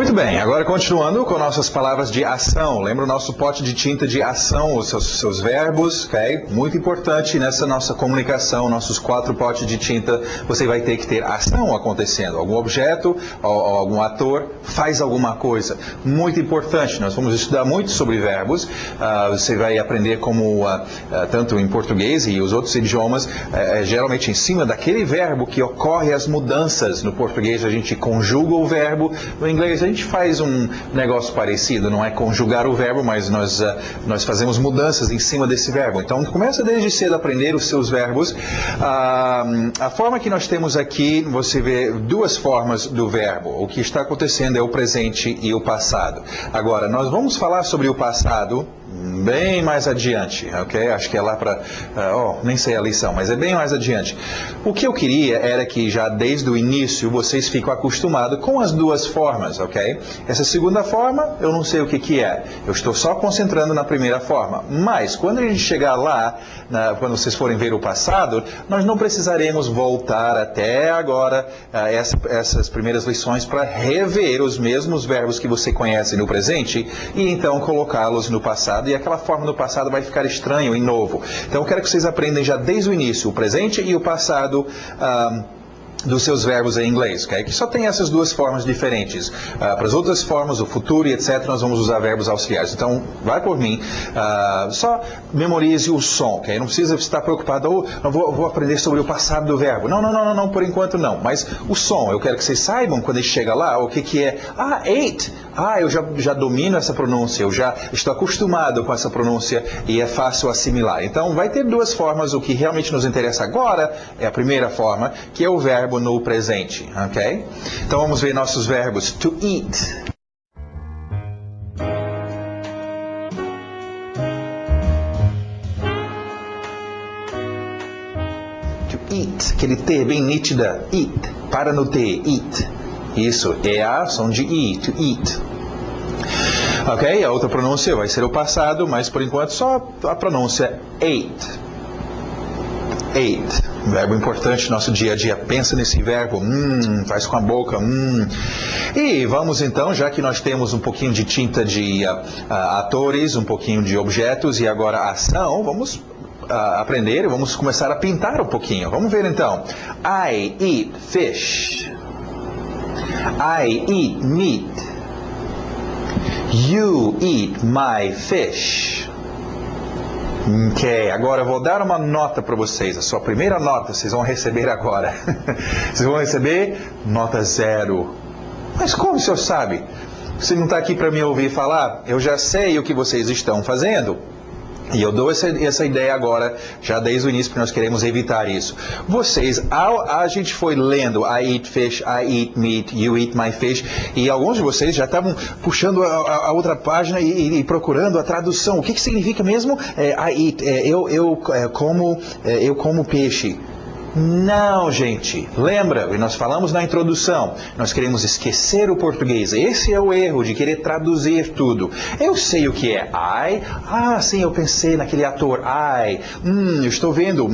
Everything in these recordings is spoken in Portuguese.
Muito bem, agora continuando com nossas palavras de ação. Lembra o nosso pote de tinta de ação, os seus verbos, ok? Muito importante nessa nossa comunicação, nossos 4 potes de tinta, você vai ter que ter ação acontecendo. Algum objeto ou algum ator faz alguma coisa. Muito importante, nós vamos estudar muito sobre verbos. Você vai aprender como, tanto em português e os outros idiomas, geralmente em cima daquele verbo que ocorre as mudanças. No português a gente conjuga o verbo, no inglês a gente faz um negócio parecido, não é conjugar o verbo, mas nós fazemos mudanças em cima desse verbo. Então, começa desde cedo a aprender os seus verbos. A forma que nós temos aqui, você vê 2 formas do verbo. O que está acontecendo é o presente e o passado. Agora, nós vamos falar sobre o passado bem mais adiante, ok? Acho que é lá para... nem sei a lição, mas é bem mais adiante. O que eu queria era que já desde o início vocês ficam acostumados com as 2 formas, ok? Essa segunda forma, eu não sei o que é. Eu estou só concentrando na primeira forma. Mas, quando a gente chegar lá, quando vocês forem ver o passado, nós não precisaremos voltar até agora essas primeiras lições para rever os mesmos verbos que você conhece no presente e então colocá-los no passado. E aquela forma do passado vai ficar estranho e novo. Então eu quero que vocês aprendam já desde o início o presente e o passado dos seus verbos em inglês, ok? Que só tem essas 2 formas diferentes. Para as outras formas, o futuro e etc., nós vamos usar verbos auxiliares. Então, vai por mim, só memorize o som, ok? Não precisa estar preocupado, eu vou aprender sobre o passado do verbo. Não, por enquanto não. Mas o som, eu quero que vocês saibam quando ele chega lá, o que é. Ate! Eu já domino essa pronúncia, eu já estou acostumado com essa pronúncia e é fácil assimilar. Então, vai ter 2 formas. O que realmente nos interessa agora é a primeira forma, que é o verbo no presente, ok? Então vamos ver nossos verbos. To eat. To eat, aquele T bem nítida. Eat, para no T, eat. Isso, EA, som de I, to eat. Ok, a outra pronúncia vai ser o passado, mas por enquanto só a pronúncia ate. Ate, verbo importante no nosso dia a dia. Pensa nesse verbo, faz com a boca, E vamos então, já que nós temos um pouquinho de tinta de atores, um pouquinho de objetos e agora ação, vamos aprender e vamos começar a pintar um pouquinho. Vamos ver então. I eat fish. I eat meat. You eat my fish. Ok, agora eu vou dar uma nota para vocês. A sua primeira nota vocês vão receber agora. Vocês vão receber nota 0. Mas como o senhor sabe? Você não está aqui para me ouvir falar? Eu já sei o que vocês estão fazendo. E eu dou essa ideia agora, já desde o início, porque nós queremos evitar isso. Vocês, a gente foi lendo I eat fish, I eat meat, you eat my fish, e alguns de vocês já estavam puxando a outra página e procurando a tradução. O que significa mesmo I eat? Eu como peixe. Não, gente. Lembra, nós falamos na introdução, nós queremos esquecer o português. Esse é o erro de querer traduzir tudo. Eu sei o que é I. Sim, eu pensei naquele ator I. Eu estou vendo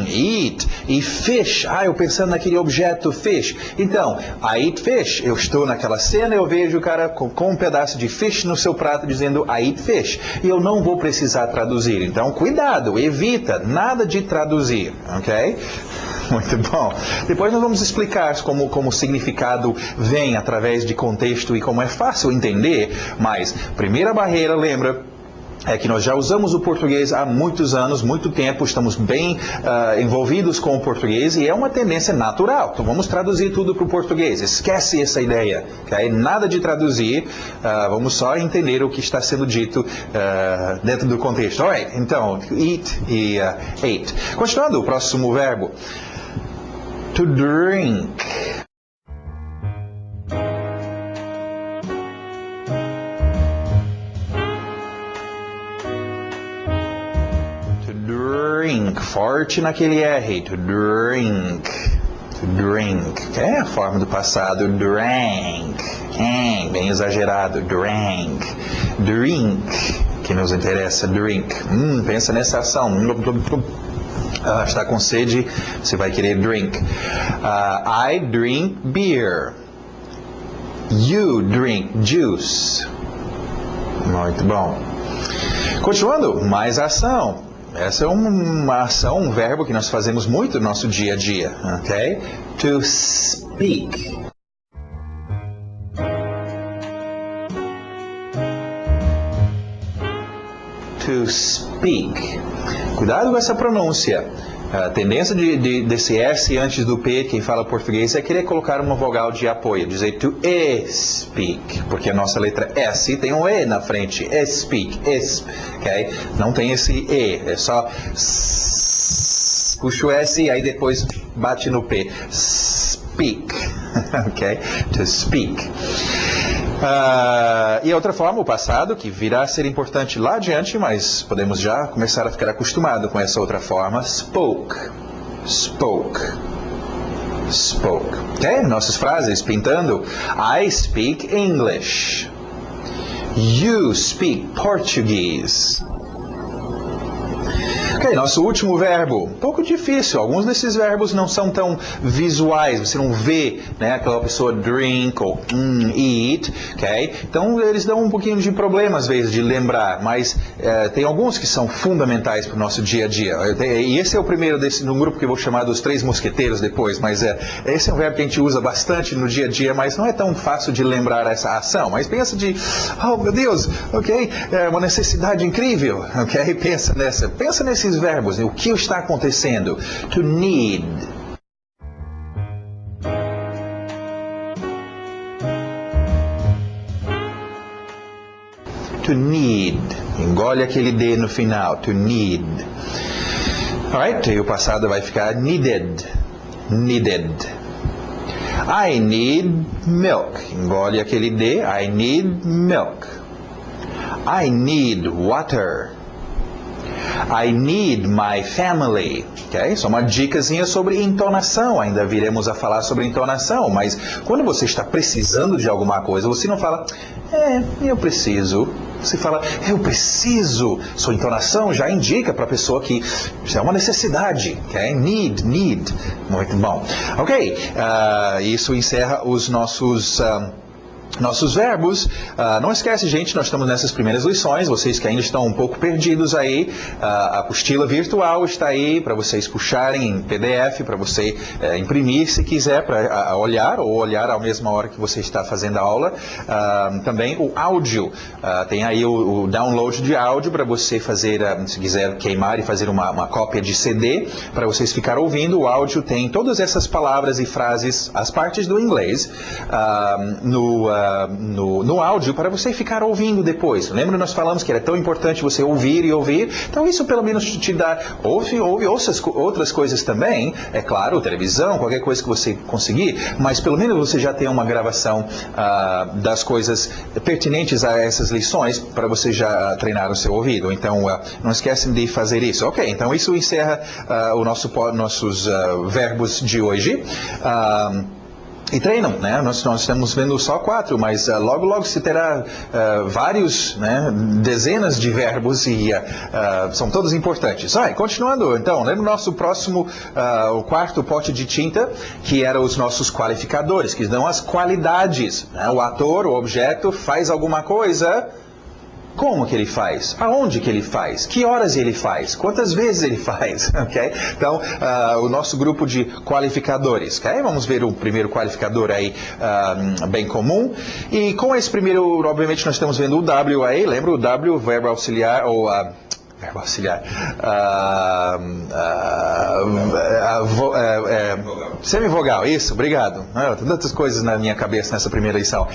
eat. E fish. Eu pensando naquele objeto fish. Então, I eat fish. Eu estou naquela cena, eu vejo o cara com um pedaço de fish no seu prato dizendo I eat fish. E eu não vou precisar traduzir. Então, cuidado, evita nada de traduzir, ok? Muito bom. Depois nós vamos explicar como o significado vem através de contexto e como é fácil entender, mas primeira barreira, lembra, é que nós já usamos o português há muitos anos, muito tempo, estamos bem envolvidos com o português e é uma tendência natural. Então vamos traduzir tudo para o português. Esquece essa ideia, okay? Nada de traduzir, vamos só entender o que está sendo dito dentro do contexto. Alright, então, eat e ate. Continuando, o próximo verbo. To drink. Forte naquele R. To drink. To drink. É a forma do passado. Drank. Bem exagerado. Drank. Drink. Que nos interessa. Drink. Pensa nessa ação. Está com sede. Você vai querer drink. I drink beer. You drink juice. Muito bom. Continuando, mais ação. Essa é uma ação, um verbo que nós fazemos muito no nosso dia a dia, ok? To speak. To speak. Cuidado com essa pronúncia. A tendência desse S antes do P, quem fala português, é querer colocar uma vogal de apoio, dizer to speak, porque a nossa letra S tem um E na frente, speak, ok? Não tem esse E, é só puxa o S e aí depois bate no P. Speak, ok? To speak. E outra forma, o passado, que virá a ser importante lá adiante, mas podemos já começar a ficar acostumado com essa outra forma. Spoke, spoke, spoke. Ok? Nossas frases pintando. I speak English. You speak Portuguese. Ok, nosso último verbo, um pouco difícil. Alguns desses verbos não são tão visuais, você não vê, né, aquela pessoa drink ou eat, ok? Então eles dão um pouquinho de problema às vezes de lembrar, mas tem alguns que são fundamentais para o nosso dia a dia. E esse é o primeiro num grupo que eu vou chamar dos 3 mosqueteiros depois, mas esse é um verbo que a gente usa bastante no dia a dia, mas não é tão fácil de lembrar essa ação. Mas pensa oh meu Deus, ok? É uma necessidade incrível, ok? Pensa nesses verbos, o que está acontecendo? To need. To need. Engole aquele D no final. To need. Alright, e o passado vai ficar needed. Needed. I need milk. Engole aquele D. I need milk. I need water. I need my family. Okay? Só uma dicasinha sobre entonação. Ainda viremos a falar sobre entonação. Mas quando você está precisando de alguma coisa, você não fala, eu preciso. Você fala, eu preciso. Sua entonação já indica para a pessoa que isso é uma necessidade. Okay? Need. Muito bom. Ok. Isso encerra os nossos verbos. Não esquece, gente, nós estamos nessas primeiras lições. Vocês que ainda estão um pouco perdidos aí, a apostila virtual está aí para vocês puxarem em PDF, para você imprimir se quiser, para olhar ou olhar à mesma hora que você está fazendo a aula. Também o áudio. Tem aí o download de áudio para você fazer, se quiser queimar e fazer uma cópia de CD, para vocês ficar ouvindo. O áudio tem todas essas palavras e frases, as partes do inglês, no áudio para você ficar ouvindo depois. Lembra, nós falamos que era tão importante você ouvir e ouvir? Então isso pelo menos te dá, ouve outras coisas também, é claro, televisão, qualquer coisa que você conseguir, mas pelo menos você já tem uma gravação das coisas pertinentes a essas lições para você já treinar o seu ouvido. Então não esquecem de fazer isso. Ok, então isso encerra nossos verbos de hoje. E treinam, né? Nós estamos vendo só 4, mas logo você terá vários, né, dezenas de verbos e são todos importantes. Continuando, então, lembra o nosso próximo, o 4º pote de tinta, que eram os nossos qualificadores, que dão as qualidades. Né? O ator, o objeto, faz alguma coisa. Como que ele faz? Aonde que ele faz? Que horas ele faz? Quantas vezes ele faz? Okay? Então, o nosso grupo de qualificadores. Okay? Vamos ver o primeiro qualificador aí, bem comum. E com esse primeiro, obviamente, nós estamos vendo o W aí. Lembra o W, verbo auxiliar, ou verbo auxiliar. Semivogal, isso, obrigado. Tem tantas coisas na minha cabeça nessa primeira lição.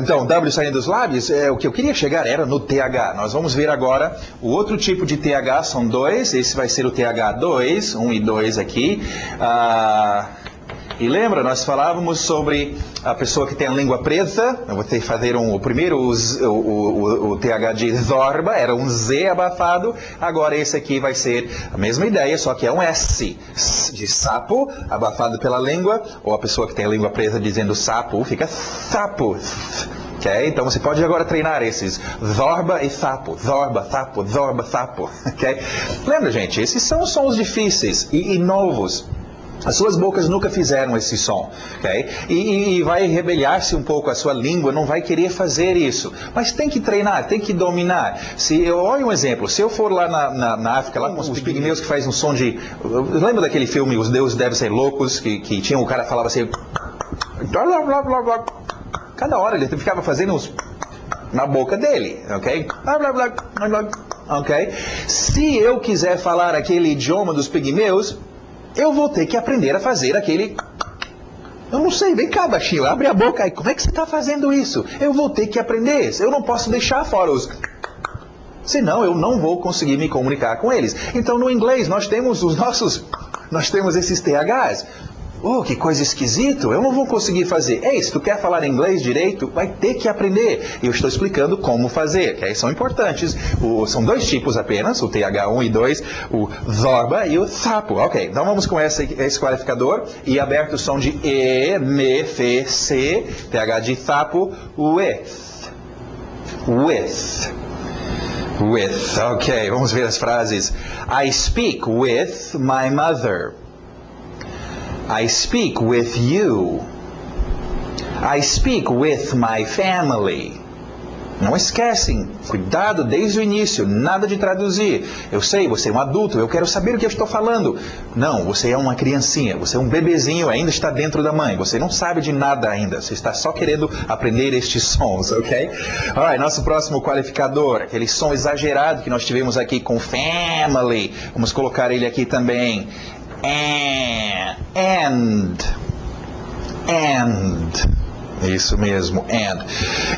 Então, W saindo dos lábios, o que eu queria chegar era no TH. Nós vamos ver agora o outro tipo de TH, são 2. Esse vai ser o TH2, 1 e 2 aqui. E lembra, nós falávamos sobre a pessoa que tem a língua presa. Eu vou ter que fazer o primeiro, o TH de zorba, era um Z abafado. Agora esse aqui vai ser a mesma ideia, só que é um S de sapo, abafado pela língua. Ou a pessoa que tem a língua presa dizendo sapo, fica sapo. Okay? Então você pode agora treinar esses zorba e sapo, zorba, sapo, zorba, sapo. Okay? Lembra, gente, esses são sons difíceis e novos. As suas bocas nunca fizeram esse som, ok? E vai rebeliar-se um pouco, a sua língua não vai querer fazer isso. Mas tem que treinar, tem que dominar. Olha um exemplo, se eu for lá na África, lá com os pigmeus que faz um som de... Lembra daquele filme, Os Deuses Devem Ser Loucos, que tinha o cara falava assim... Cada hora ele ficava fazendo uns... na boca dele, ok? Ok? Se eu quiser falar aquele idioma dos pigmeus... eu vou ter que aprender a fazer aquele... Eu não sei, vem cá, baixinho, abre a boca aí. Como é que você está fazendo isso? Eu vou ter que aprender. Eu não posso deixar fora os... senão eu não vou conseguir me comunicar com eles. Então, no inglês, nós temos esses THs. Oh, que coisa esquisito, eu não vou conseguir fazer. Ei, se tu quer falar inglês direito, vai ter que aprender. E eu estou explicando como fazer, que aí são importantes. São dois tipos apenas, o TH1 e 2, o zorba e o thapo. Ok, então vamos com esse qualificador. E aberto o som de E, M, F, C, TH de thapo, with. With. With, ok, vamos ver as frases. I speak with my mother. I speak with you. I speak with my family. Não esquecem, cuidado desde o início, nada de traduzir. Eu sei, você é um adulto, eu quero saber o que eu estou falando. Não, você é uma criancinha, você é um bebezinho, ainda está dentro da mãe. Você não sabe de nada ainda, você está só querendo aprender estes sons, ok? Alright, nosso próximo qualificador, aquele som exagerado que nós tivemos aqui com family. Vamos colocar ele aqui também. And. Isso mesmo, and.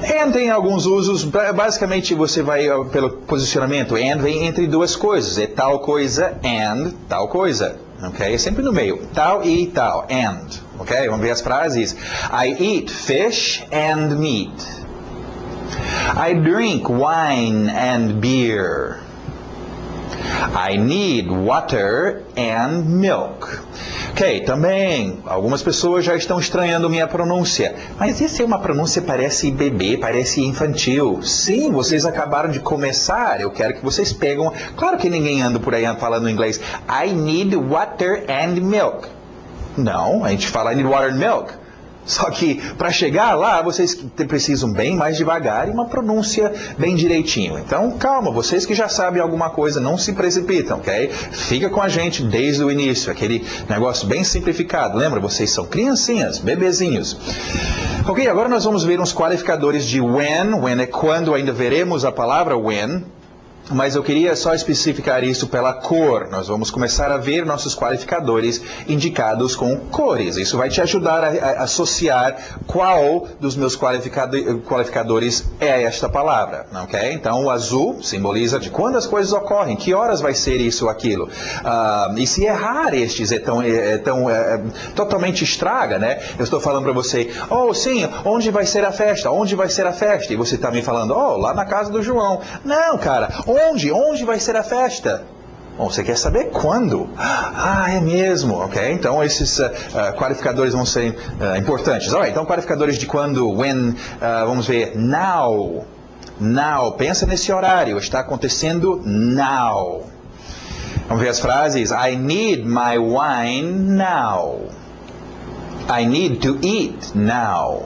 And tem alguns usos, basicamente você vai pelo posicionamento, and vem entre duas coisas, é tal coisa and tal coisa, ok? É sempre no meio, tal e tal, and, ok? Vamos ver as frases. I eat fish and meat. I drink wine and beer. I need water and milk. Ok, também, algumas pessoas já estão estranhando minha pronúncia. Mas essa é uma pronúncia parece bebê, parece infantil. Sim, vocês acabaram de começar, eu quero que vocês pegam... Claro que ninguém anda por aí falando inglês. I need water and milk. Não, a gente fala I need water and milk. Só que para chegar lá, vocês precisam bem mais devagar e uma pronúncia bem direitinho. Então, calma, vocês que já sabem alguma coisa, não se precipitam, ok? Fica com a gente desde o início, aquele negócio bem simplificado. Lembra, vocês são criancinhas, bebezinhos. Ok, agora nós vamos ver uns qualificadores de when. When é quando, ainda veremos a palavra when. Mas eu queria só especificar isso pela cor. Nós vamos começar a ver nossos qualificadores indicados com cores. Isso vai te ajudar a associar qual dos meus qualificadores é esta palavra. Okay? Então, o azul simboliza de quando as coisas ocorrem, que horas vai ser isso ou aquilo. E se errar estes totalmente estraga, né? Eu estou falando para você, oh, sim, onde vai ser a festa? Onde vai ser a festa? E você está me falando, oh, lá na casa do João. Não, cara, onde? Onde vai ser a festa? Bom, você quer saber quando? Ah, é mesmo, ok? Então, esses qualificadores vão ser importantes. Alright, então, qualificadores de quando, when, vamos ver, now. Now, pensa nesse horário, está acontecendo now. Vamos ver as frases. I need my wine now. I need to eat now.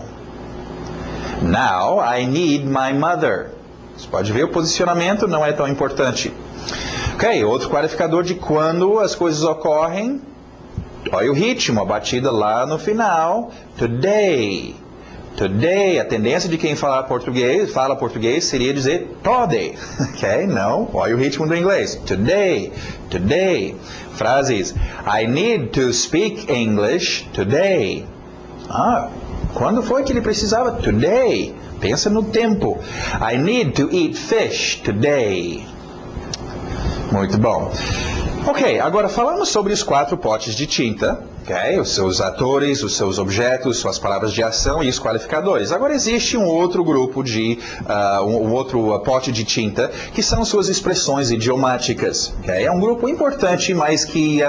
Now, I need my mother. Você pode ver o posicionamento, não é tão importante. Ok, outro qualificador de quando as coisas ocorrem. Olha o ritmo, a batida lá no final. Today. Today, a tendência de quem fala português seria dizer today. Ok, não, olha o ritmo do inglês. Today, today. Frases. I need to speak English today. Ah, quando foi que ele precisava? Today. Pensa no tempo. I need to eat fish today. Muito bom. Ok, agora falamos sobre os 4 potes de tinta, ok? Os seus atores, os seus objetos, suas palavras de ação e os qualificadores. Agora existe um outro grupo de, um outro pote de tinta, que são suas expressões idiomáticas, ok? É um grupo importante, mas que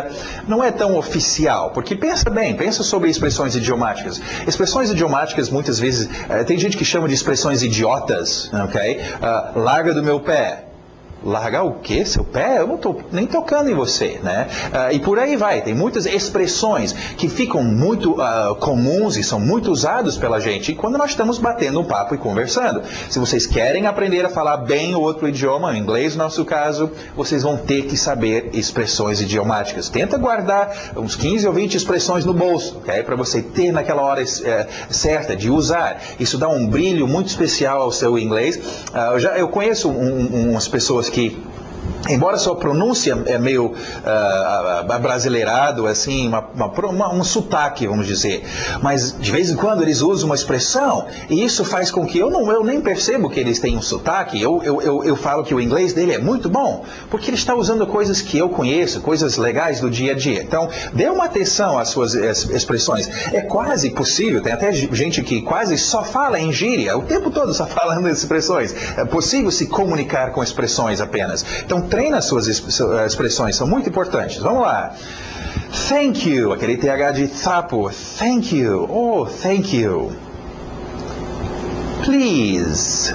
não é tão oficial, porque pensa bem, pensa sobre expressões idiomáticas. Expressões idiomáticas, muitas vezes, tem gente que chama de expressões idiotas, ok? Larga do meu pé. largar o quê? Seu pé? Eu não estou nem tocando em você, né? E por aí vai. Tem muitas expressões que ficam muito comuns e são muito usados pela gente quando nós estamos batendo um papo e conversando. Se vocês querem aprender a falar bem o outro idioma, o inglês no nosso caso, vocês vão ter que saber expressões idiomáticas. Tenta guardar uns 15 ou 20 expressões no bolso, ok? Para você ter naquela hora certa de usar. Isso dá um brilho muito especial ao seu inglês. Eu conheço umas pessoas que, embora sua pronúncia é meio abrasileirado, assim, um sotaque, vamos dizer, mas de vez em quando eles usam uma expressão e isso faz com que eu nem percebo que eles têm um sotaque. Eu falo que o inglês dele é muito bom, porque ele está usando coisas que eu conheço, coisas legais do dia a dia. Então, dê uma atenção às suas expressões. É quase possível, tem até gente que quase só fala em gíria, o tempo todo só falando expressões. É possível se comunicar com expressões apenas. Então, treina as suas expressões, são muito importantes. Vamos lá. Thank you, aquele TH de sapo. Thank you. Oh, thank you. Please.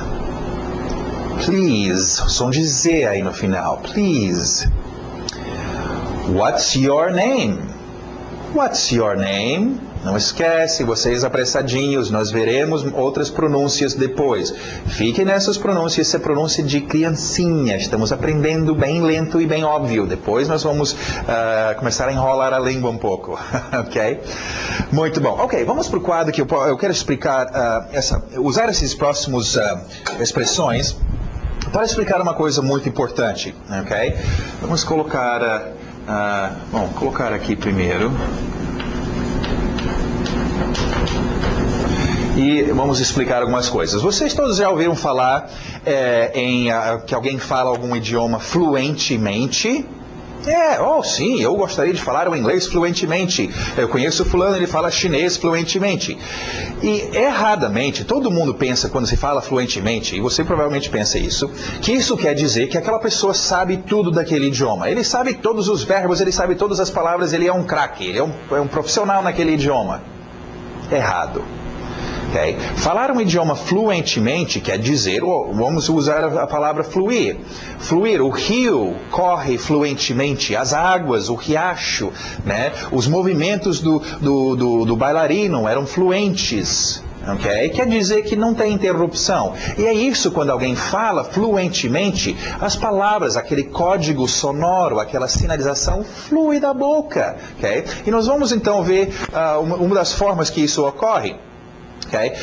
Please. Som de Z aí no final. Please. What's your name? What's your name? Não esquece, vocês apressadinhos, nós veremos outras pronúncias depois. Fiquem nessas pronúncias, essa é pronúncia de criancinha. Estamos aprendendo bem lento e bem óbvio. Depois nós vamos começar a enrolar a língua um pouco, ok? Muito bom. Ok, vamos para o quadro que eu quero explicar, usar esses próximos expressões para explicar uma coisa muito importante, ok? Vamos colocar, colocar aqui primeiro. E vamos explicar algumas coisas. Vocês todos já ouviram falar que alguém fala algum idioma fluentemente? Sim, eu gostaria de falar o inglês fluentemente. Eu conheço fulano, ele fala chinês fluentemente. E erradamente, todo mundo pensa quando se fala fluentemente, e você provavelmente pensa isso, que isso quer dizer que aquela pessoa sabe tudo daquele idioma. Ele sabe todos os verbos, ele sabe todas as palavras, ele é um craque, ele é um profissional naquele idioma. Errado. Okay? Falar um idioma fluentemente quer dizer, vamos usar a palavra fluir. Fluir, o rio corre fluentemente, as águas, o riacho, né? Os movimentos do bailarino eram fluentes. Okay? Quer dizer que não tem interrupção. E é isso quando alguém fala fluentemente, as palavras, aquele código sonoro, aquela sinalização flui da boca. Okay? E nós vamos então ver uma das formas que isso ocorre. Okay?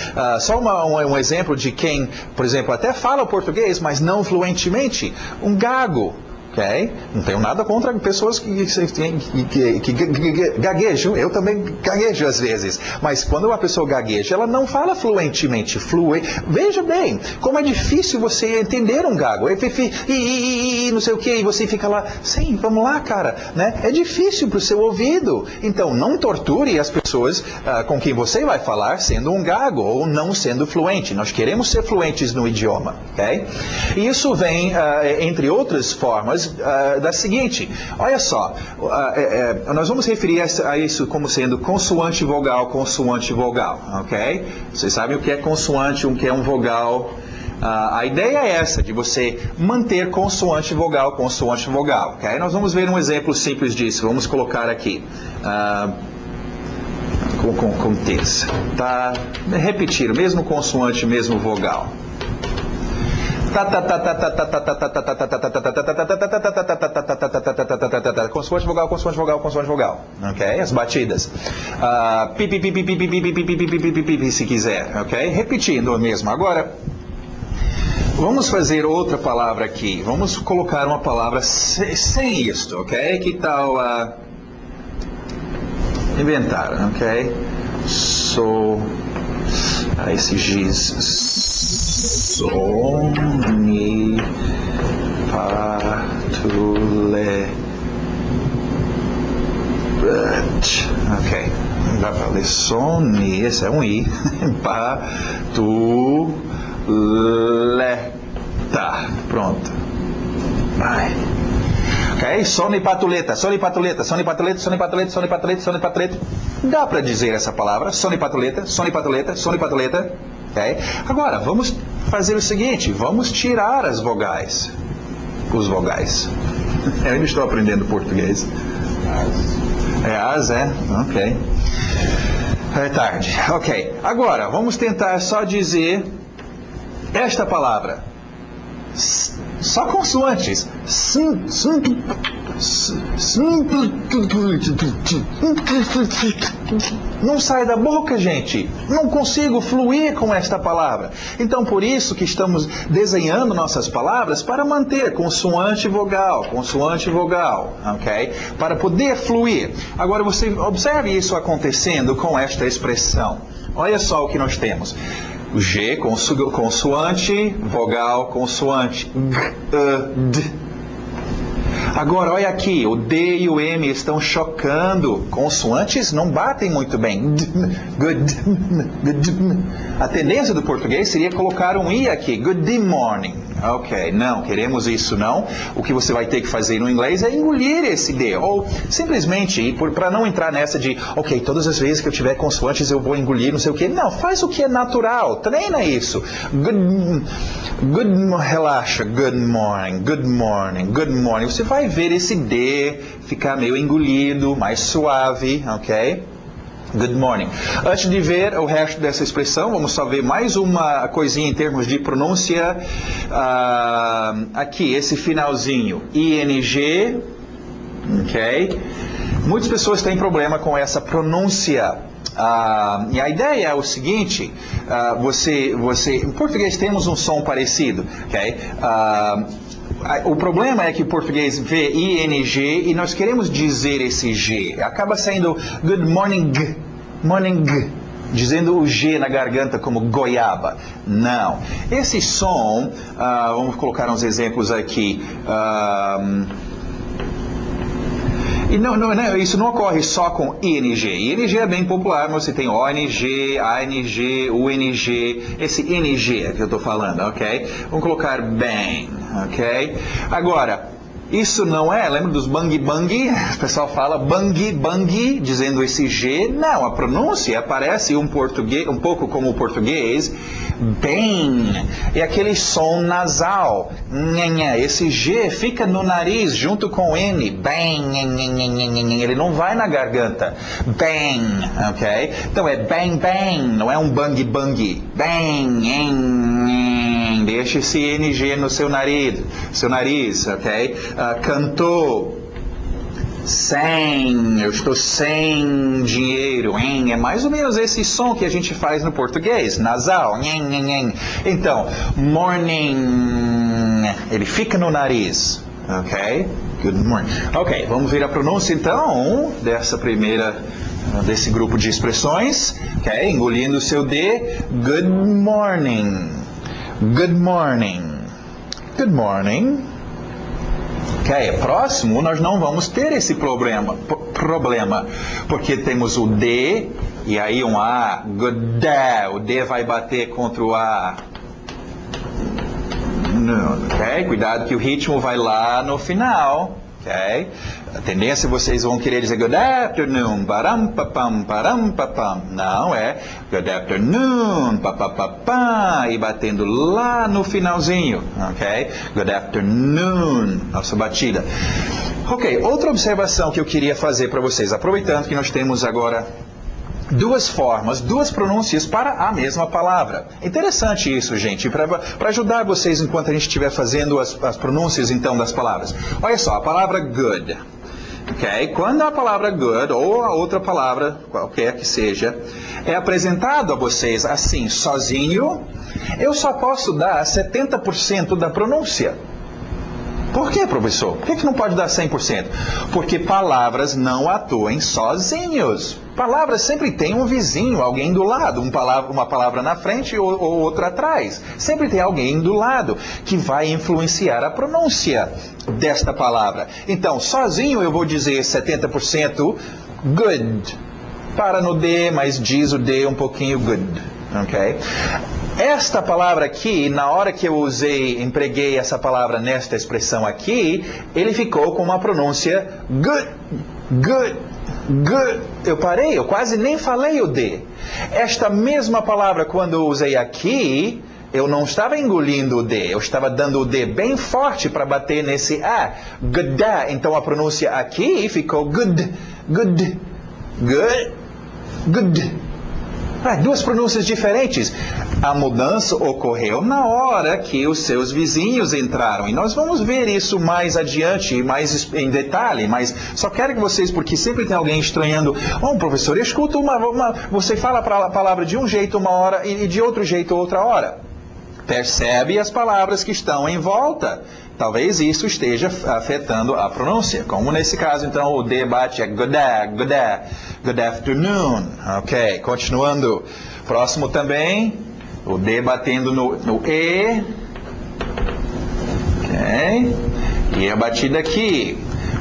Só um exemplo de quem, por exemplo, até fala português, mas não fluentemente, um gago. Okay? Não tenho nada contra pessoas que gaguejam. Eu também gaguejo às vezes. Mas quando uma pessoa gagueja, ela não fala fluentemente. Veja bem, como é difícil você entender um gago. E não sei o que, e você fica lá, sim, vamos lá, cara. Né? É difícil para o seu ouvido. Então, não torture as pessoas com quem você vai falar sendo um gago ou não sendo fluente. Nós queremos ser fluentes no idioma. Okay? E isso vem, entre outras formas, da seguinte, olha só, nós vamos referir a isso como sendo consoante vogal, ok? Vocês sabem o que é consoante, o que é um vogal. A ideia é essa, de você manter consoante vogal, ok? Nós vamos ver um exemplo simples disso, vamos colocar aqui, com texto, tá? Repetir, mesmo consoante, mesmo vogal. Consoante vogal, ok? As batidas. Se quiser, ok? Repetindo o mesmo. Agora, vamos fazer outra palavra aqui. Vamos colocar uma palavra sem isto, ok? Que tal inventar, ok? Esse giz. Sonipatulé. Ok. Não dá para ler soni. Esse é um I. Patuleta. Pronto. Vai. Ok? Sonipatuleta. Dá para dizer essa palavra. Sonipatuleta. Okay? Agora, vamos fazer o seguinte, vamos tirar as vogais. os vogais? Eu ainda estou aprendendo português. É as, é? Ok. É tarde. Ok. Agora, vamos tentar só dizer esta palavra. Só consoantes. Não sai da boca, gente. Não consigo fluir com esta palavra. Então, por isso que estamos desenhando nossas palavras para manter consoante e vogal, ok? Para poder fluir. Agora, você observe isso acontecendo com esta expressão. Olha só o que nós temos. O G, consoante, vogal, consoante. D. Agora, olha aqui, o D e o M estão chocando. Consoantes não batem muito bem. A tendência do português seria colocar um I aqui. Good morning. Ok, não, queremos isso não. O que você vai ter que fazer no inglês é engolir esse D. Ou simplesmente, para não entrar nessa de, ok, todas as vezes que eu tiver consoantes eu vou engolir, não sei o quê. Não, faz o que é natural. Treina isso. Relaxa. Good morning. Você vai ver esse D ficar meio engolido, mais suave, ok? Good morning. Antes de ver o resto dessa expressão, vamos só ver mais uma coisinha em termos de pronúncia. Aqui, esse finalzinho, ING, ok? Muitas pessoas têm problema com essa pronúncia. E a ideia é o seguinte, em português temos um som parecido, ok? O problema é que o português vê ING e nós queremos dizer esse G. Acaba saindo good morning, dizendo o G na garganta como goiaba. Não. Esse som, vamos colocar uns exemplos aqui. E isso não ocorre só com ING. ING é bem popular, mas você tem ONG, ANG, UNG, esse NG é que eu estou falando, ok? Vamos colocar bem, ok? Agora, isso não é, lembra dos bang bang? O pessoal fala bang, dizendo esse G. Não, a pronúncia parece um pouco como o português, bem. É aquele som nasal. Esse G fica no nariz junto com o N. Bem, ele não vai na garganta. Bem, ok? Então é bang, não é um bang. Bem, deixa esse NG no seu nariz, ok? Cantou, eu estou sem dinheiro, hein? É mais ou menos esse som que a gente faz no português, nasal, Então, morning, ele fica no nariz, ok? Good morning. Ok, vamos ver a pronúncia então desse grupo de expressões, ok? Engolindo o seu D, good morning. Ok, próximo nós não vamos ter esse problema, porque temos o D e aí um A, good day, o D vai bater contra o A. Ok, cuidado que o ritmo vai lá no final. Ok? A tendência vocês vão querer dizer good afternoon, param papam. Não, é good afternoon, papapá, e batendo lá no finalzinho. Ok? Good afternoon, nossa batida. Ok, outra observação que eu queria fazer para vocês, aproveitando que nós temos agora duas formas, duas pronúncias para a mesma palavra. Interessante isso, gente, para ajudar vocês enquanto a gente estiver fazendo as pronúncias, então, das palavras. Olha só, a palavra good. Ok? Quando a palavra good, ou a outra palavra, qualquer que seja, é apresentado a vocês assim, sozinho, eu só posso dar 70% da pronúncia. Por que, professor? Por que não pode dar 100%? Porque palavras não atuam sozinhos. Palavras sempre têm um vizinho, alguém do lado. Uma palavra na frente ou outra atrás. Sempre tem alguém do lado que vai influenciar a pronúncia desta palavra. Então, sozinho eu vou dizer 70% good. Para no D, mas diz o D um pouquinho good. Ok? Esta palavra aqui, na hora que eu empreguei essa palavra nesta expressão aqui, ele ficou com uma pronúncia good. Eu quase nem falei o D. Esta mesma palavra, quando eu usei aqui, eu não estava engolindo o D, eu estava dando o D bem forte para bater nesse A. Good. Então a pronúncia aqui ficou good, good, good, good. Duas pronúncias diferentes. A mudança ocorreu na hora que os seus vizinhos entraram. E nós vamos ver isso mais adiante, mais em detalhe. Mas só quero que vocês, porque sempre tem alguém estranhando. Professor, eu escuto você fala a palavra de um jeito uma hora e de outro jeito outra hora. Percebe as palavras que estão em volta. Talvez isso esteja afetando a pronúncia. Como nesse caso, então, o D bate é good afternoon. Ok, continuando. Próximo também, o D batendo no E. Ok. E a batida aqui.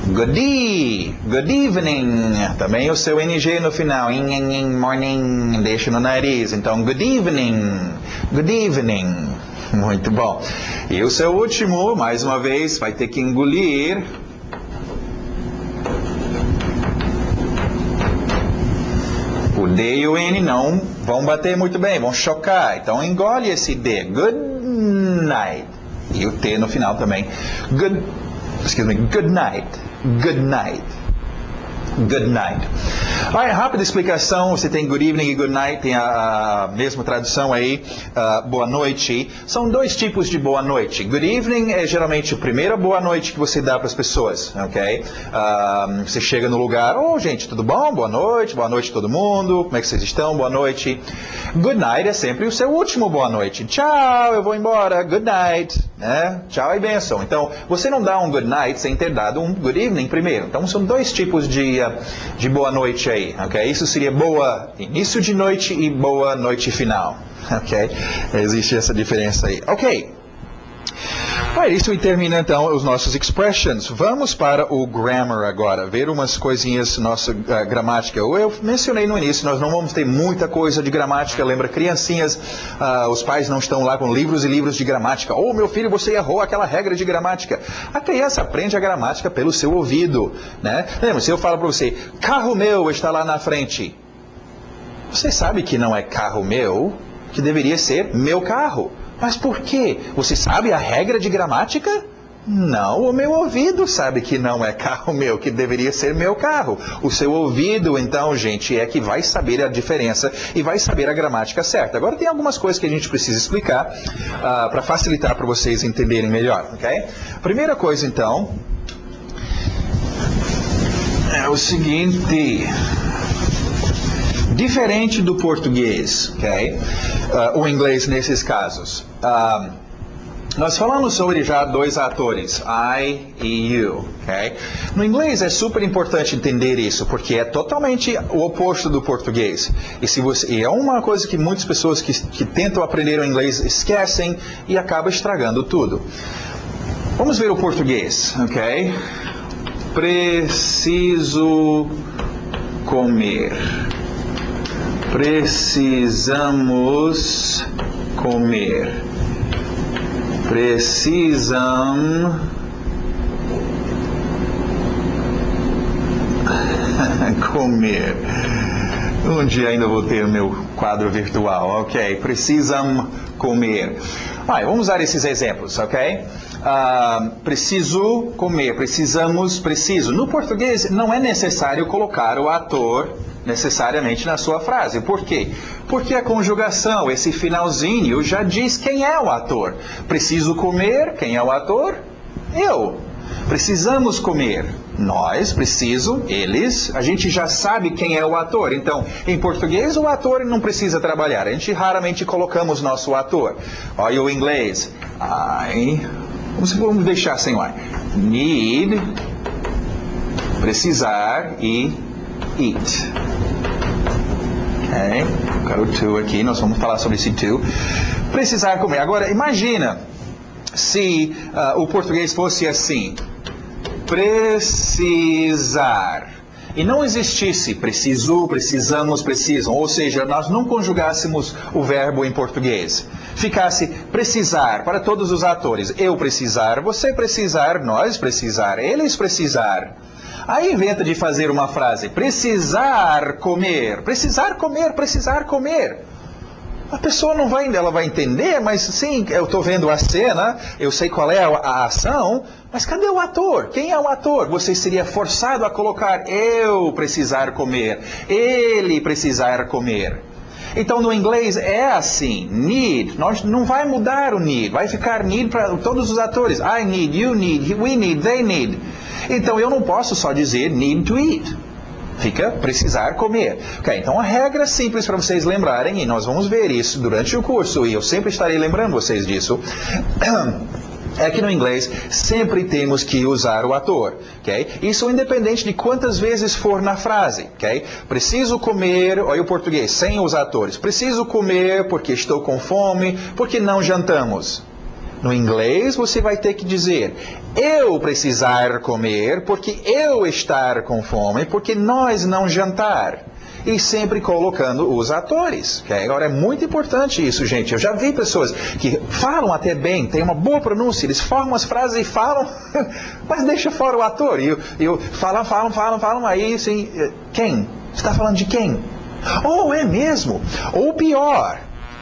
Good evening. Também o seu NG no final. Morning. Deixa no nariz. Então, good evening. Good evening. Muito bom. E o seu último, mais uma vez, vai ter que engolir. O D e o N não vão bater muito bem, vão chocar. Então engole esse D. Good night. E o T no final também. Good night. Good night. Good night. Rápida explicação, você tem good evening e good night, tem a mesma tradução aí, boa noite. São dois tipos de boa noite. Good evening é geralmente a primeira boa noite que você dá para as pessoas, ok? Você chega no lugar, gente, tudo bom? Boa noite todo mundo, como é que vocês estão? Boa noite. Good night é sempre o seu último boa noite. Tchau, eu vou embora, good night, né? Tchau e bênção. Então, você não dá um good night sem ter dado um good evening primeiro. Então, são dois tipos de boa noite aí, ok? Isso seria boa início de noite e boa noite final, ok? Existe essa diferença aí, ok? Isso termina então os nossos expressions. Vamos para o grammar agora, ver umas coisinhas, nossa gramática. Eu mencionei no início, nós não vamos ter muita coisa de gramática. Lembra, criancinhas, os pais não estão lá com livros e livros de gramática. Meu filho, você errou aquela regra de gramática. A criança aprende a gramática pelo seu ouvido, né? Lembra, se eu falo para você, carro meu está lá na frente. Você sabe que não é carro meu, que deveria ser meu carro. Mas por quê? Você sabe a regra de gramática? Não, o meu ouvido sabe que não é carro meu, que deveria ser meu carro. O seu ouvido, então, gente, é que vai saber a diferença e vai saber a gramática certa. Agora tem algumas coisas que a gente precisa explicar para facilitar para vocês entenderem melhor, ok? Primeira coisa, então, é o seguinte... Diferente do português, ok? O inglês nesses casos. Nós falamos sobre já dois atores, I e you, ok? No inglês é super importante entender isso, porque é totalmente o oposto do português. E é uma coisa que muitas pessoas que tentam aprender o inglês esquecem e acaba estragando tudo. Vamos ver o português, ok? Preciso comer. Precisamos comer. Precisam comer. Um dia ainda vou ter o meu quadro virtual, ok? Precisam comer. Vamos usar esses exemplos, ok? Preciso comer, precisamos, preciso. No português não é necessário colocar o ator necessariamente na sua frase. Por quê? Porque a conjugação, esse finalzinho, já diz quem é o ator. Preciso comer, quem é o ator? Eu. Precisamos comer. Nós, preciso, eles, a gente já sabe quem é o ator. Então, em português, o ator não precisa trabalhar. A gente raramente colocamos nosso ator. Olha o inglês. Vamos deixar sem I. Need, precisar e eat. Ok? Quero o to aqui, nós vamos falar sobre esse to. Precisar comer. Agora, imagina se o português fosse assim. Precisar. E não existisse preciso, precisamos, precisam. Ou seja, nós não conjugássemos o verbo em português. Ficasse precisar para todos os atores. Eu precisar, você precisar, nós precisar, eles precisar. Aí inventa de fazer uma frase, precisar comer, precisar comer, precisar comer. A pessoa não vai, ela vai entender, mas sim, eu estou vendo a cena, eu sei qual é a ação, mas cadê o ator? Quem é o ator? Você seria forçado a colocar eu precisar comer, ele precisar comer. Então, no inglês é assim, need, não vai mudar o need, vai ficar need para todos os atores. I need, you need, we need, they need. Então, eu não posso só dizer need to eat. Fica precisar comer. Ok, então a regra simples para vocês lembrarem, e nós vamos ver isso durante o curso, e eu sempre estarei lembrando vocês disso, é que no inglês sempre temos que usar o ator, ok? Isso independente de quantas vezes for na frase, ok? Preciso comer, olha o português, sem os atores. Preciso comer porque estou com fome, porque não jantamos. No inglês você vai ter que dizer, eu precisar comer porque eu estar com fome, porque nós não jantar. E sempre colocando os atores. Okay? Agora é muito importante isso, gente. Eu já vi pessoas que falam até bem, têm uma boa pronúncia, eles formam as frases e falam, mas deixa fora o ator. E falam, aí assim, quem? Você está falando de quem? Oh, é mesmo? Ou pior,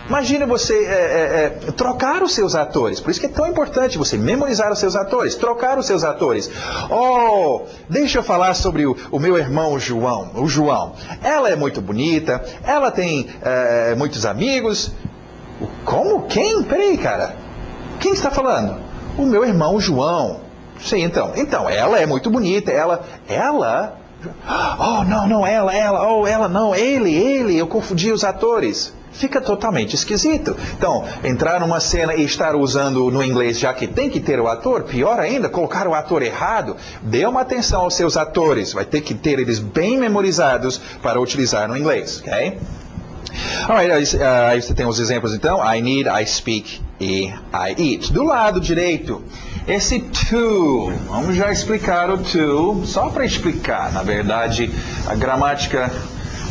imagina você trocar os seus atores. Por isso que é tão importante você memorizar os seus atores, trocar os seus atores. Oh, deixa eu falar sobre o meu irmão João. O João. Ela é muito bonita, ela tem muitos amigos. Como? Quem? Peraí, cara. Quem está falando? O meu irmão João. Sim, então. Então, ela é muito bonita. Ela... Oh, não, ela. Oh, ela não, ele. Eu confundi os atores. Fica totalmente esquisito. Então, entrar numa cena e estar usando no inglês, já que tem que ter o ator, pior ainda, colocar o ator errado, dê uma atenção aos seus atores, vai ter que ter eles bem memorizados para utilizar no inglês, ok? Alright, aí você tem os exemplos então, I need, I speak e I eat. Do lado direito, esse to, vamos já explicar o to, só para explicar, na verdade, a gramática...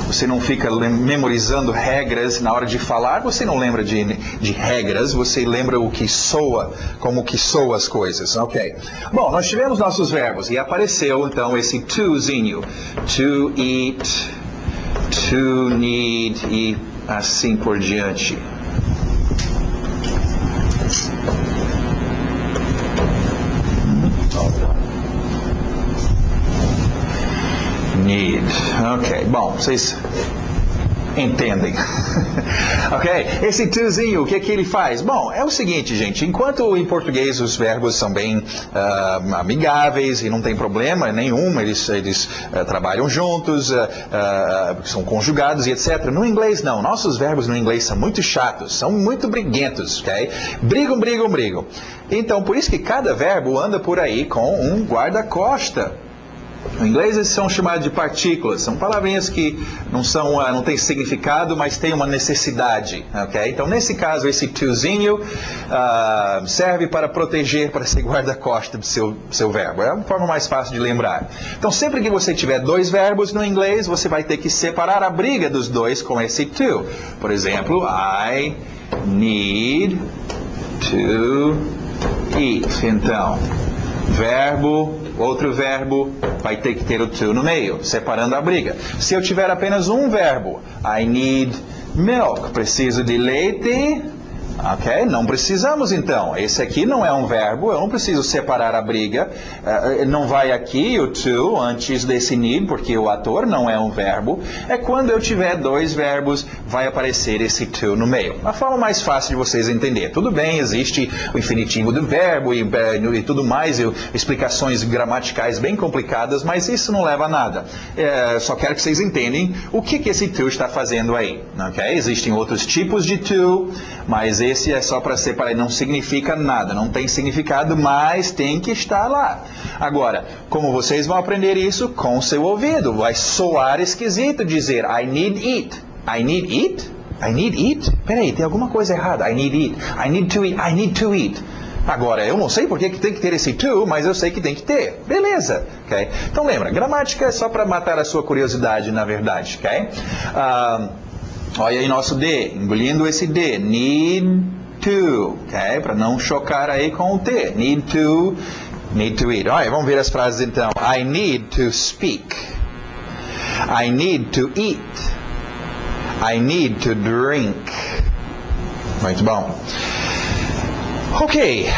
Você não fica memorizando regras na hora de falar, você não lembra de regras, você lembra o que soa, como que soa as coisas, ok? Bom, nós tivemos nossos verbos e apareceu então esse tozinho, to eat, to need e assim por diante. Need. Ok, bom, vocês entendem. Ok? Esse tozinho, o que ele faz? Bom, é o seguinte, gente, enquanto em português os verbos são bem amigáveis e não tem problema nenhum, eles trabalham juntos, são conjugados e etc. No inglês não, nossos verbos no inglês são muito chatos, são muito briguentos, ok? Brigam. Então, por isso que cada verbo anda por aí com um guarda-costa. No inglês eles são chamados de partículas, são palavrinhas que não têm significado, mas têm uma necessidade, ok? Então nesse caso esse tozinho serve para proteger, para ser guarda-costa do seu verbo, é uma forma mais fácil de lembrar. Então sempre que você tiver dois verbos no inglês, você vai ter que separar a briga dos dois com esse to. Por exemplo, I need to eat. Então, verbo, outro verbo, vai ter que ter o to no meio, separando a briga. Se eu tiver apenas um verbo, I need milk, preciso de leite, ok? Não precisamos então. Esse aqui não é um verbo, eu não preciso separar a briga. Não vai aqui o to antes desse need, porque o ator não é um verbo. É quando eu tiver dois verbos, vai aparecer esse to no meio. A forma mais fácil de vocês entenderem. Tudo bem, existe o infinitivo do verbo e tudo mais, explicações gramaticais bem complicadas, mas isso não leva a nada. Só quero que vocês entendam o que esse to está fazendo aí. Okay? Existem outros tipos de to, mas esse é só para separar, não significa nada, não tem significado, mas tem que estar lá. Agora, como vocês vão aprender isso com seu ouvido? Vai soar esquisito dizer I need eat. I need eat? I need eat? Peraí, tem alguma coisa errada. I need eat. I need to eat. I need to eat. Agora, eu não sei porque que tem que ter esse to, mas eu sei que tem que ter. Beleza. Okay? Então lembra, gramática é só para matar a sua curiosidade, na verdade. Okay? Olha aí nosso D, engolindo esse D, need to, ok? Para não chocar aí com o T, need to eat. Olha, vamos ver as frases então. I need to speak. I need to eat. I need to drink. Muito bom. Ok,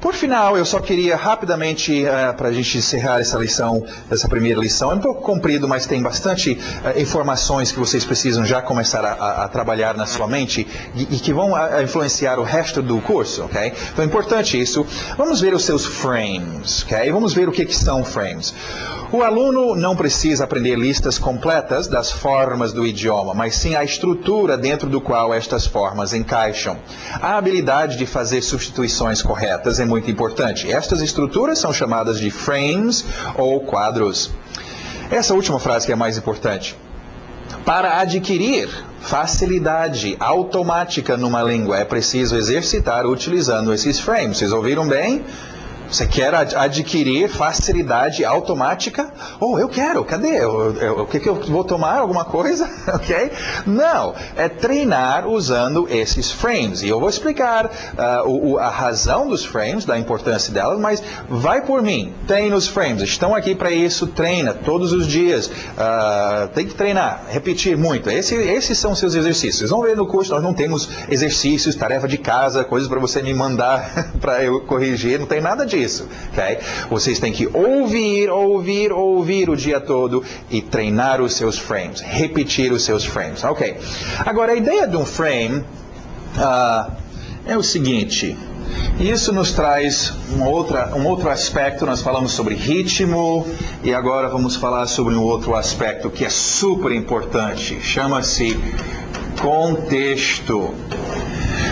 por final, eu só queria rapidamente, para a gente encerrar essa lição, essa primeira lição, é um pouco comprido, mas tem bastante informações que vocês precisam já começar a trabalhar na sua mente e que vão influenciar o resto do curso, ok? Então é importante isso. Vamos ver os seus frames, ok? Vamos ver o que são frames. O aluno não precisa aprender listas completas das formas do idioma, mas sim a estrutura dentro do qual estas formas encaixam. A habilidade de fazer substituições corretas é muito importante. Estas estruturas são chamadas de frames ou quadros. Essa última frase que é a mais importante. Para adquirir facilidade automática numa língua, é preciso exercitar utilizando esses frames. Vocês ouviram bem? Você quer adquirir facilidade automática? Oh, eu quero. Cadê? O que eu vou tomar? Alguma coisa? Ok? Não. É treinar usando esses frames. E eu vou explicar a razão dos frames, da importância delas, mas vai por mim. Treina os frames. Estão aqui para isso. Treina todos os dias. Tem que treinar. Repetir muito. Esses são seus exercícios. Vocês vão ver no curso, nós não temos exercícios, tarefa de casa, coisas para você me mandar para eu corrigir. Não tem nada disso. Okay? Vocês têm que ouvir o dia todo e treinar os seus frames, repetir os seus frames. Ok. Agora, a ideia de um frame é o seguinte. Isso nos traz um outro aspecto. Nós falamos sobre ritmo e agora vamos falar sobre um outro aspecto que é super importante. Chama-se contexto.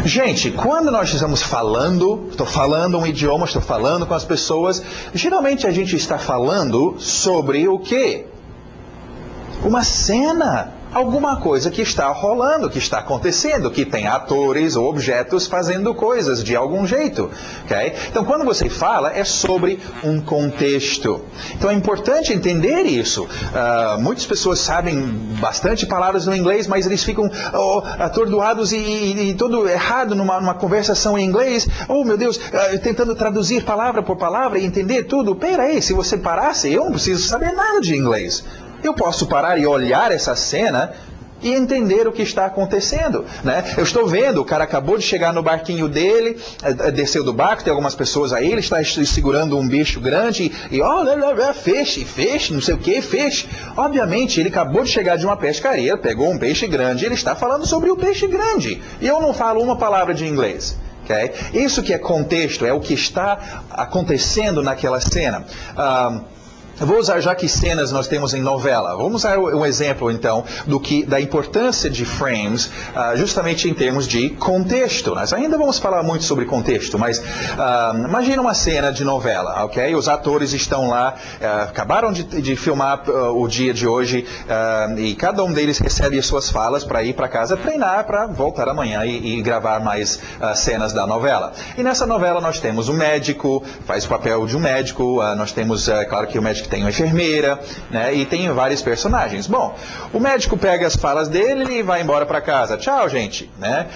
Gente, quando nós estamos falando, estou falando um idioma, estou falando com as pessoas, geralmente a gente está falando sobre o quê? Uma cena. Alguma coisa que está rolando, que está acontecendo, que tem atores ou objetos fazendo coisas de algum jeito. Okay? Então, quando você fala, é sobre um contexto. Então, é importante entender isso. Muitas pessoas sabem bastante palavras no inglês, mas eles ficam atordoados e tudo errado numa conversação em inglês. Oh, meu Deus, tentando traduzir palavra por palavra e entender tudo. Peraí, se você parasse, eu não preciso saber nada de inglês. Eu posso parar e olhar essa cena e entender o que está acontecendo, né? Eu estou vendo, o cara acabou de chegar no barquinho dele, desceu do barco, tem algumas pessoas aí, ele está segurando um bicho grande e feixe, não sei o que, feixe. Obviamente, ele acabou de chegar de uma pescaria, pegou um peixe grande, ele está falando sobre o peixe grande. E eu não falo uma palavra de inglês. Okay? Isso que é contexto, é o que está acontecendo naquela cena. Eu vou usar, já que cenas nós temos em novela, vamos usar um exemplo então da importância de frames, justamente em termos de contexto. Nós ainda vamos falar muito sobre contexto, mas imagina uma cena de novela, ok? Os atores estão lá, acabaram de filmar o dia de hoje e cada um deles recebe as suas falas para ir para casa treinar para voltar amanhã e gravar mais cenas da novela. E nessa novela nós temos um médico, faz o papel de um médico, nós temos, claro que o médico tem uma enfermeira, né, e tem vários personagens. Bom, o médico pega as falas dele e vai embora para casa. Tchau, gente, né?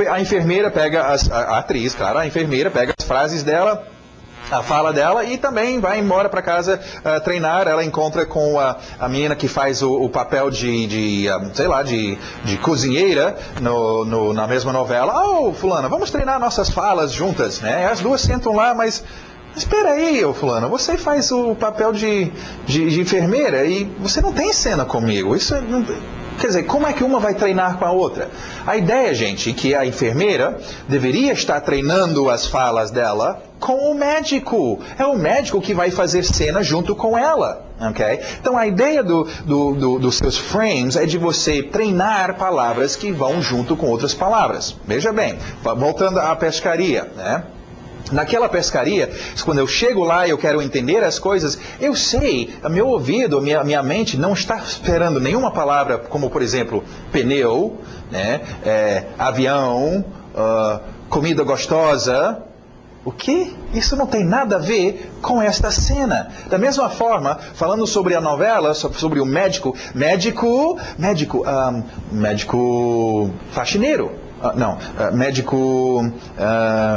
A enfermeira pega, a atriz, claro, a enfermeira pega as frases dela, a fala dela e também vai embora para casa treinar. Ela encontra com a menina que faz o papel de cozinheira na mesma novela. Oh, fulana, vamos treinar nossas falas juntas, né? As duas sentam lá, mas espera aí, fulano, você faz o papel de enfermeira e você não tem cena comigo. Isso não, quer dizer, como é que uma vai treinar com a outra? A ideia, gente, é que a enfermeira deveria estar treinando as falas dela com o médico. É o médico que vai fazer cena junto com ela. Okay? Então a ideia dos seus frames é de você treinar palavras que vão junto com outras palavras. Veja bem, voltando à pescaria, né? Naquela pescaria, quando eu chego lá e eu quero entender as coisas, eu sei, meu ouvido, minha mente não está esperando nenhuma palavra, como por exemplo, pneu, né, avião, comida gostosa. O quê? Isso não tem nada a ver com esta cena. Da mesma forma, falando sobre a novela, sobre o médico faxineiro. médico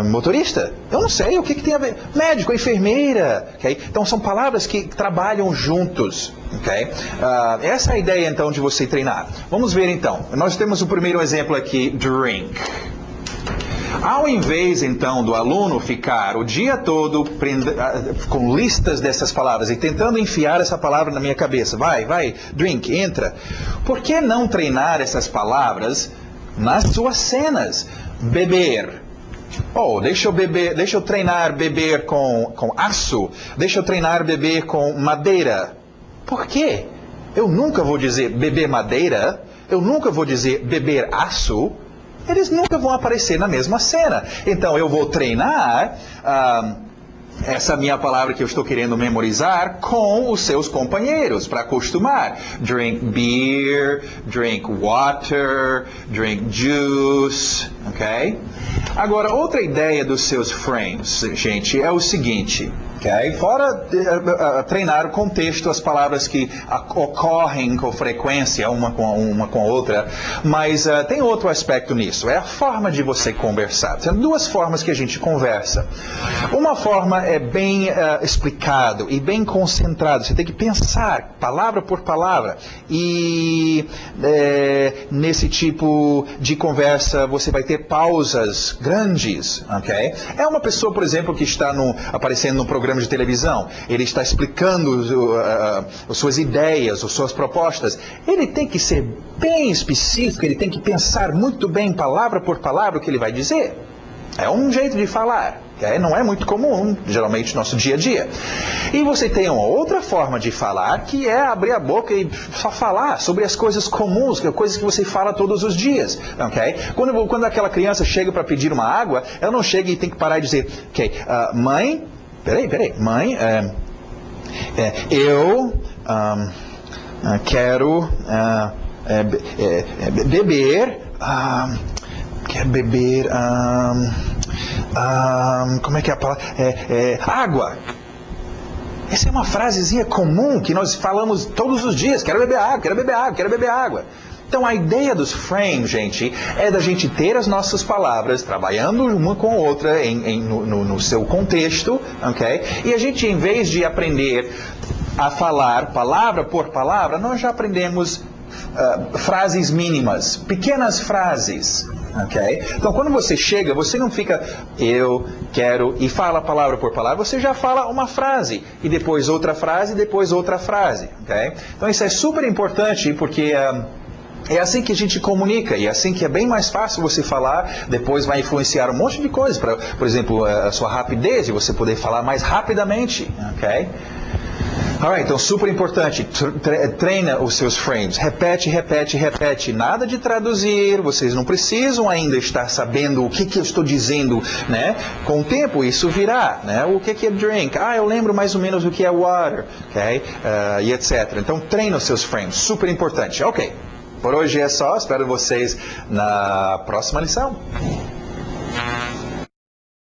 motorista. Eu não sei o que tem a ver. Médico, enfermeira. Okay? Então são palavras que trabalham juntos. Okay? Essa é a ideia então de você treinar. Vamos ver então. Nós temos o primeiro exemplo aqui, drink. Ao invés, então, do aluno ficar o dia todo com listas dessas palavras e tentando enfiar essa palavra na minha cabeça, vai, drink, entra. Por que não treinar essas palavras nas suas cenas? Beber. Deixa eu treinar beber com aço. Deixa eu treinar beber com madeira. Por quê? Eu nunca vou dizer beber madeira. Eu nunca vou dizer beber aço. Eles nunca vão aparecer na mesma cena. Então eu vou treinar essa minha palavra que eu estou querendo memorizar com os seus companheiros para acostumar. Drink beer, drink water, drink juice, ok? Agora, outra ideia dos seus frames, gente, é o seguinte. Okay? Fora treinar o contexto, as palavras que ocorrem com frequência uma com a outra, mas tem outro aspecto nisso, é a forma de você conversar. Tem duas formas que a gente conversa. Uma forma é bem explicado e bem concentrado, você tem que pensar palavra por palavra e nesse tipo de conversa você vai ter pausas grandes, ok? É uma pessoa, por exemplo, que está aparecendo no programa de televisão, ele está explicando as suas ideias, as suas propostas, ele tem que ser bem específico, ele tem que pensar muito bem, palavra por palavra, o que ele vai dizer. É um jeito de falar, okay? Não é muito comum, geralmente, no nosso dia a dia. E você tem uma outra forma de falar, que é abrir a boca e só falar sobre as coisas comuns, coisas que você fala todos os dias, ok? Quando aquela criança chega para pedir uma água, ela não chega e tem que parar e dizer, ok, mãe, peraí, mãe, eu quero beber, quero beber, como é que é a palavra? Água. Essa é uma frasezinha comum que nós falamos todos os dias, quero beber água, quero beber água, quero beber água. Então a ideia dos frames, gente, é da gente ter as nossas palavras trabalhando uma com a outra no seu contexto, ok? E a gente, em vez de aprender a falar palavra por palavra, nós já aprendemos frases mínimas, pequenas frases, ok? Então quando você chega, você não fica eu quero e fala palavra por palavra, você já fala uma frase e depois outra frase e depois outra frase, ok? Então isso é super importante porque é assim que a gente comunica, e é assim que é bem mais fácil você falar, depois vai influenciar um monte de coisas, por exemplo, a sua rapidez, de você poder falar mais rapidamente, ok? Alright, então super importante, treina os seus frames, repete, nada de traduzir, vocês não precisam ainda estar sabendo o que eu estou dizendo, né? Com o tempo isso virá, né? O que é drink? Eu lembro mais ou menos o que é water, ok? E etc. Então treina os seus frames, super importante, ok. Por hoje é só, espero vocês na próxima lição.